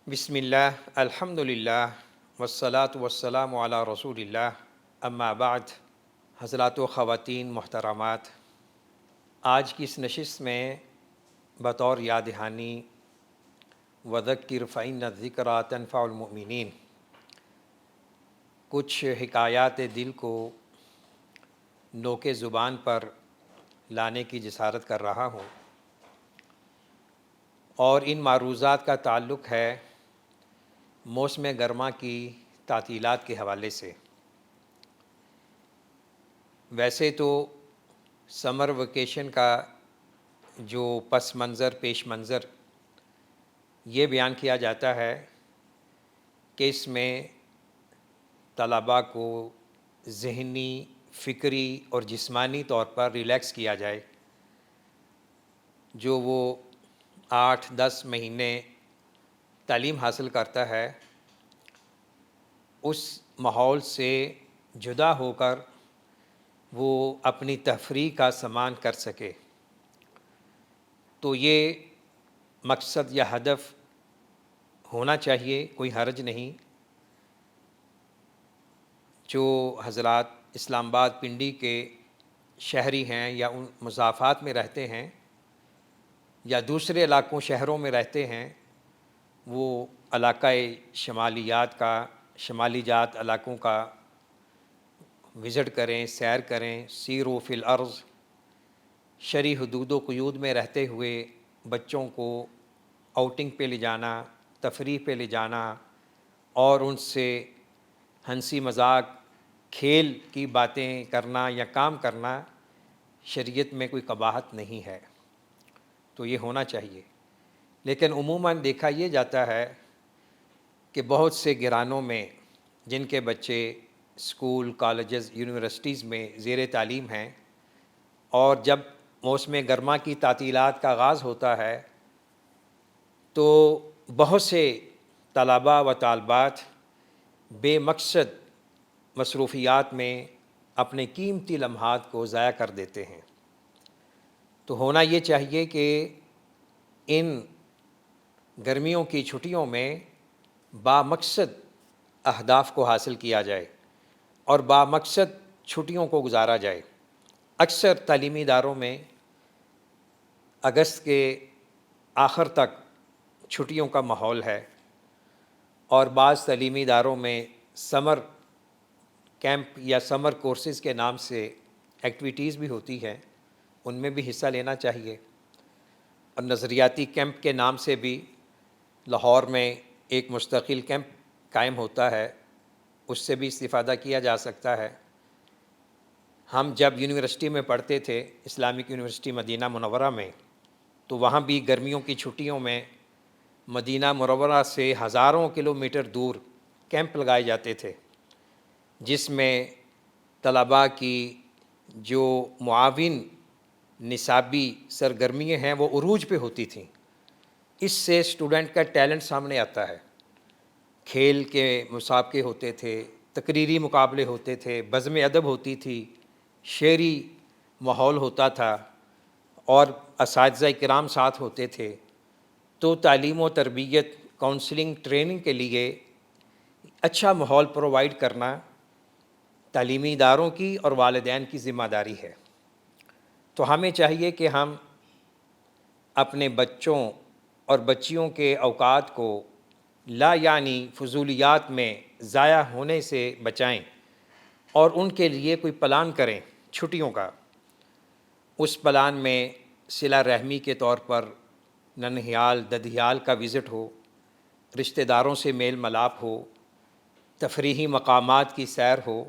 بسم اللہ الحمد للہ والصلاة والسلام علی رسول اللہ اما بعد۔ حضرات و خواتین محترمات، آج کی اس نشست میں بطور یاد دہانی وذکر فإن الذکریٰ تنفع المؤمنین کچھ حکایات دل کو نوک زبان پر لانے کی جسارت کر رہا ہوں، اور ان معروضات کا تعلق ہے موسم گرما کی تعطیلات کے حوالے سے۔ ویسے تو سمر ویکیشن کا جو پس منظر پیش منظر یہ بیان کیا جاتا ہے کہ اس میں طلباء کو ذہنی، فکری اور جسمانی طور پر ریلیکس کیا جائے۔ جو وہ 8-10 مہینے تعلیم حاصل کرتا ہے اس ماحول سے جدا ہو کر وہ اپنی تفریح کا سامان کر سکے، تو یہ مقصد یا ہدف ہونا چاہیے، کوئی حرج نہیں۔ جو حضرات اسلام آباد پنڈی کے شہری ہیں یا ان مضافات میں رہتے ہیں یا دوسرے علاقوں شہروں میں رہتے ہیں، وہ علاقہ شمالی جات علاقوں کا وزٹ کریں، سیر کریں۔ سیروا فی الارض، شرعی حدود و قیود میں رہتے ہوئے بچوں کو آؤٹنگ پہ لے جانا، تفریح پہ لے جانا اور ان سے ہنسی مذاق، کھیل کی باتیں کرنا یا کام کرنا شریعت میں کوئی قباحت نہیں ہے، تو یہ ہونا چاہیے۔ لیکن عموماً دیکھا یہ جاتا ہے کہ بہت سے گھرانوں میں جن کے بچے اسکول، کالجز، یونیورسٹیز میں زیر تعلیم ہیں، اور جب موسم گرما کی تعطیلات کا آغاز ہوتا ہے تو بہت سے طلباء و طالبات بے مقصد مصروفیات میں اپنے قیمتی لمحات کو ضائع کر دیتے ہیں۔ تو ہونا یہ چاہیے کہ ان گرمیوں کی چھٹیوں میں بامقصد اہداف کو حاصل کیا جائے اور بامقصد چھٹیوں کو گزارا جائے۔ اکثر تعلیمی اداروں میں اگست کے آخر تک چھٹیوں کا ماحول ہے، اور بعض تعلیمی اداروں میں سمر کیمپ یا سمر کورسز کے نام سے ایکٹیویٹیز بھی ہوتی ہیں، ان میں بھی حصہ لینا چاہیے۔ اور نظریاتی کیمپ کے نام سے بھی لاہور میں ایک مستقل کیمپ قائم ہوتا ہے، اس سے بھی استفادہ کیا جا سکتا ہے۔ ہم جب یونیورسٹی میں پڑھتے تھے، اسلامک یونیورسٹی مدینہ منورہ میں، تو وہاں بھی گرمیوں کی چھٹیوں میں مدینہ منورہ سے ہزاروں کلومیٹر دور کیمپ لگائے جاتے تھے، جس میں طلباء کی جو معاون نصابی سرگرمیاں ہیں وہ عروج پہ ہوتی تھیں۔ اس سے اسٹوڈنٹ کا ٹیلنٹ سامنے آتا ہے۔ کھیل کے مسابقے ہوتے تھے، تقریری مقابلے ہوتے تھے، بزم ادب ہوتی تھی، شعری ماحول ہوتا تھا، اور اساتذہ کرام ساتھ ہوتے تھے۔ تو تعلیم و تربیت، کونسلنگ، ٹریننگ کے لیے اچھا ماحول پرووائڈ کرنا تعلیمی اداروں کی اور والدین کی ذمہ داری ہے۔ تو ہمیں چاہیے کہ ہم اپنے بچوں اور بچیوں کے اوقات کو لا یعنی فضولیات میں ضائع ہونے سے بچائیں، اور ان کے لیے کوئی پلان کریں چھٹیوں کا۔ اس پلان میں صلہ رحمی کے طور پر ننہیال، ددھیال کا وزٹ ہو، رشتہ داروں سے میل ملاپ ہو، تفریحی مقامات کی سیر ہو،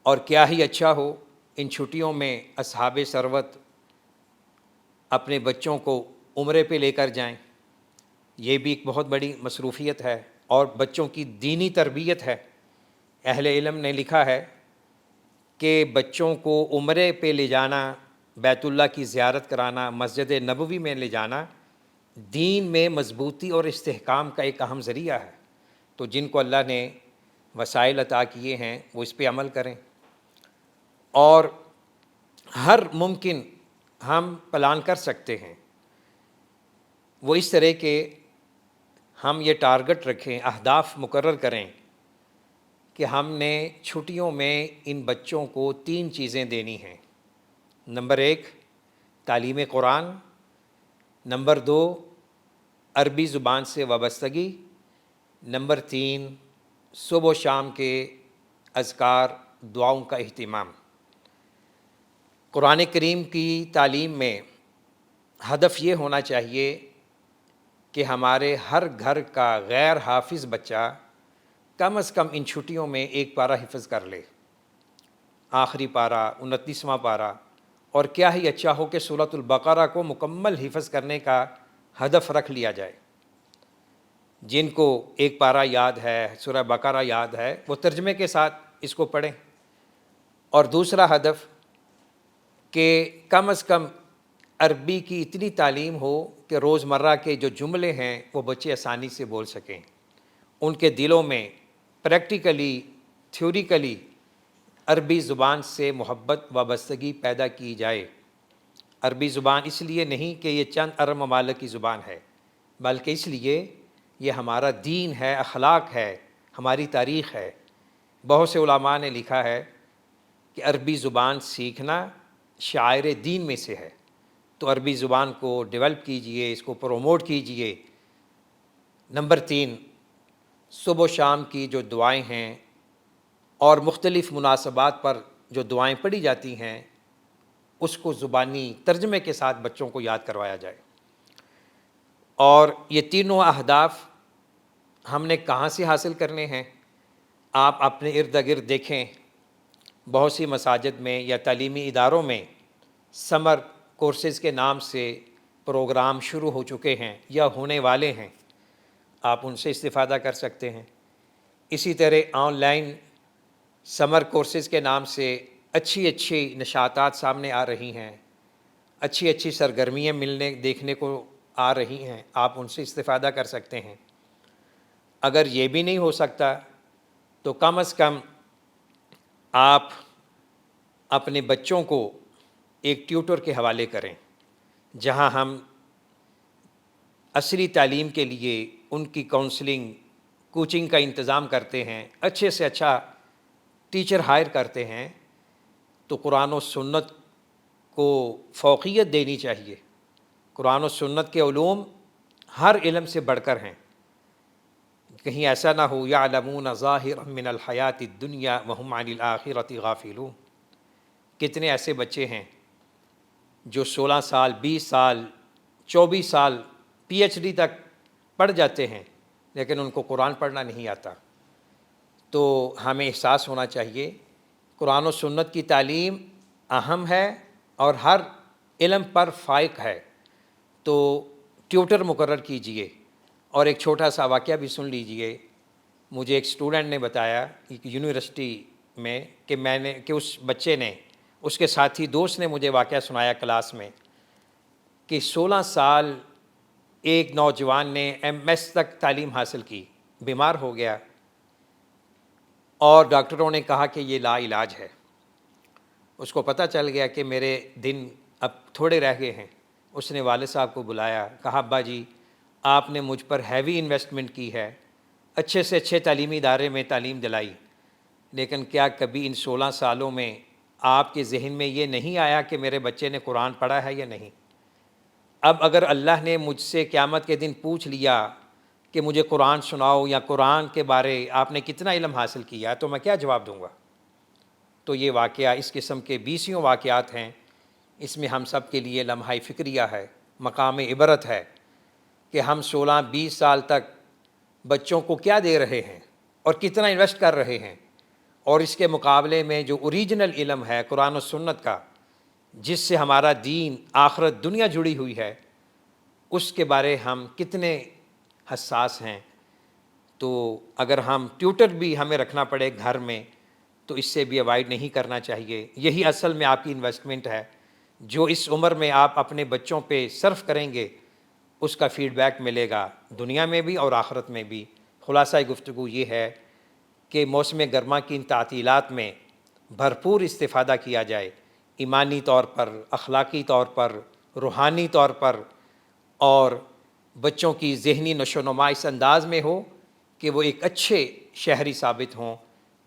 اور کیا ہی اچھا ہو ان چھٹیوں میں اصحاب ثروت اپنے بچوں کو عمرے پہ لے کر جائیں۔ یہ بھی ایک بہت بڑی مصروفیت ہے، اور بچوں کی دینی تربیت ہے۔ اہل علم نے لکھا ہے کہ بچوں کو عمرے پہ لے جانا، بیت اللہ کی زیارت کرانا، مسجد نبوی میں لے جانا دین میں مضبوطی اور استحکام کا ایک اہم ذریعہ ہے۔ تو جن کو اللہ نے وسائل عطا کیے ہیں وہ اس پہ عمل کریں، اور ہر ممکن ہم پلان کر سکتے ہیں۔ وہ اس طرح کہ ہم یہ ٹارگٹ رکھیں، اہداف مقرر کریں کہ ہم نے چھٹیوں میں ان بچوں کو 3 چیزیں دینی ہیں۔ نمبر 1 تعلیم قرآن، نمبر 2 عربی زبان سے وابستگی، نمبر 3 صبح و شام کے اذکار دعاؤں کا اہتمام۔ قرآن کریم کی تعلیم میں ہدف یہ ہونا چاہیے کہ ہمارے ہر گھر کا غیر حافظ بچہ کم از کم ان چھٹیوں میں ایک پارہ حفظ کر لے، آخری پارہ 29واں پارہ، اور کیا ہی اچھا ہو کہ سورۃ البقرہ کو مکمل حفظ کرنے کا ہدف رکھ لیا جائے۔ جن کو ایک پارہ یاد ہے، سورہ بقرہ یاد ہے، وہ ترجمے کے ساتھ اس کو پڑھیں۔ اور دوسرا ہدف کہ کم از کم عربی کی اتنی تعلیم ہو کہ روزمرہ کے جو جملے ہیں وہ بچے آسانی سے بول سکیں، ان کے دلوں میں پریکٹیکلی، تھیوریکلی عربی زبان سے محبت وابستگی پیدا کی جائے۔ عربی زبان اس لیے نہیں کہ یہ چند عرب ممالک کی زبان ہے، بلکہ اس لیے یہ ہمارا دین ہے، اخلاق ہے، ہماری تاریخ ہے۔ بہت سے علماء نے لکھا ہے کہ عربی زبان سیکھنا شعائر دین میں سے ہے، تو عربی زبان کو ڈیولپ کیجئے، اس کو پروموٹ کیجئے۔ نمبر 3 صبح و شام کی جو دعائیں ہیں اور مختلف مناسبات پر جو دعائیں پڑھی جاتی ہیں، اس کو زبانی ترجمے کے ساتھ بچوں کو یاد کروایا جائے۔ اور یہ تینوں اہداف ہم نے کہاں سے حاصل کرنے ہیں؟ آپ اپنے ارد گرد دیکھیں، بہت سی مساجد میں یا تعلیمی اداروں میں سمر کورسز کے نام سے پروگرام شروع ہو چکے ہیں یا ہونے والے ہیں، آپ ان سے استفادہ کر سکتے ہیں۔ اسی طرح آن لائن سمر کورسز کے نام سے اچھی اچھی نشاتات سامنے آ رہی ہیں، اچھی اچھی سرگرمیاں دیکھنے کو آ رہی ہیں، آپ ان سے استفادہ کر سکتے ہیں۔ اگر یہ بھی نہیں ہو سکتا تو کم از کم آپ اپنے بچوں کو ایک ٹیوٹر کے حوالے کریں، جہاں ہم عصری تعلیم کے لیے ان کی کونسلنگ، کوچنگ کا انتظام کرتے ہیں، اچھے سے اچھا ٹیچر ہائر کرتے ہیں۔ تو قرآن و سنت کو فوقیت دینی چاہیے۔ قرآن و سنت کے علوم ہر علم سے بڑھ کر ہیں۔ کہیں ایسا نہ ہو یعلمون ظاہرا من الحیات الدنیا وہم عن الآخرۃ غافلون۔ کتنے ایسے بچے ہیں جو 16 سال، 20 سال، 24 سال پی ایچ ڈی تک پڑھ جاتے ہیں، لیکن ان کو قرآن پڑھنا نہیں آتا۔ تو ہمیں احساس ہونا چاہیے قرآن و سنت کی تعلیم اہم ہے اور ہر علم پر فائق ہے، تو ٹیوٹر مقرر کیجئے۔ اور ایک چھوٹا سا واقعہ بھی سن لیجئے۔ مجھے ایک اسٹوڈنٹ نے بتایا ایک یونیورسٹی میں کہ اس بچے نے، اس کے ساتھی دوست نے مجھے واقعہ سنایا کلاس میں کہ 16 سال ایک نوجوان نے ایم ایس تک تعلیم حاصل کی، بیمار ہو گیا اور ڈاکٹروں نے کہا کہ یہ لا علاج ہے۔ اس کو پتہ چل گیا کہ میرے دن اب تھوڑے رہ گئے ہیں۔ اس نے والد صاحب کو بلایا، کہا ابا جی آپ نے مجھ پر ہیوی انویسٹمنٹ کی ہے، اچھے سے اچھے تعلیمی ادارے میں تعلیم دلائی، لیکن کیا کبھی ان 16 سالوں میں آپ کے ذہن میں یہ نہیں آیا کہ میرے بچے نے قرآن پڑھا ہے یا نہیں؟ اب اگر اللہ نے مجھ سے قیامت کے دن پوچھ لیا کہ مجھے قرآن سناؤ یا قرآن کے بارے آپ نے کتنا علم حاصل کیا، تو میں کیا جواب دوں گا؟ تو یہ واقعہ اس قسم کے 20 واقعات ہیں۔ اس میں ہم سب کے لیے لمحہ فکریہ ہے، مقام عبرت ہے کہ ہم 16-20 سال تک بچوں کو کیا دے رہے ہیں اور کتنا انویسٹ کر رہے ہیں، اور اس کے مقابلے میں جو اوریجنل علم ہے قرآن و سنت کا، جس سے ہمارا دین آخرت دنیا جڑی ہوئی ہے، اس کے بارے ہم کتنے حساس ہیں۔ تو اگر ہم ٹیوٹر بھی ہمیں رکھنا پڑے گھر میں تو اس سے بھی اوائڈ نہیں کرنا چاہیے۔ یہی اصل میں آپ کی انویسٹمنٹ ہے، جو اس عمر میں آپ اپنے بچوں پہ صرف کریں گے اس کا فیڈ بیک ملے گا دنیا میں بھی اور آخرت میں بھی۔ خلاصہ گفتگو یہ ہے کہ موسم گرما کی ان تعطیلات میں بھرپور استفادہ کیا جائے، ایمانی طور پر، اخلاقی طور پر، روحانی طور پر، اور بچوں کی ذہنی نشو و نما اس انداز میں ہو کہ وہ ایک اچھے شہری ثابت ہوں۔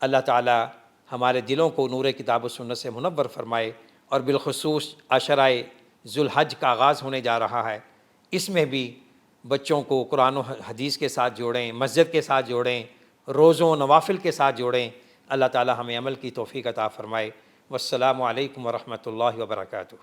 اللہ تعالی ہمارے دلوں کو نور کتاب و سنت سے منور فرمائے، اور بالخصوص عشرۂ ذو الحج کا آغاز ہونے جا رہا ہے، اس میں بھی بچوں کو قرآن و حدیث کے ساتھ جوڑیں، مسجد کے ساتھ جوڑیں، روزوں و نوافل کے ساتھ جوڑیں۔ اللہ تعالی ہمیں عمل کی توفیق عطا فرمائے۔ والسلام علیکم ورحمۃ اللہ وبرکاتہ۔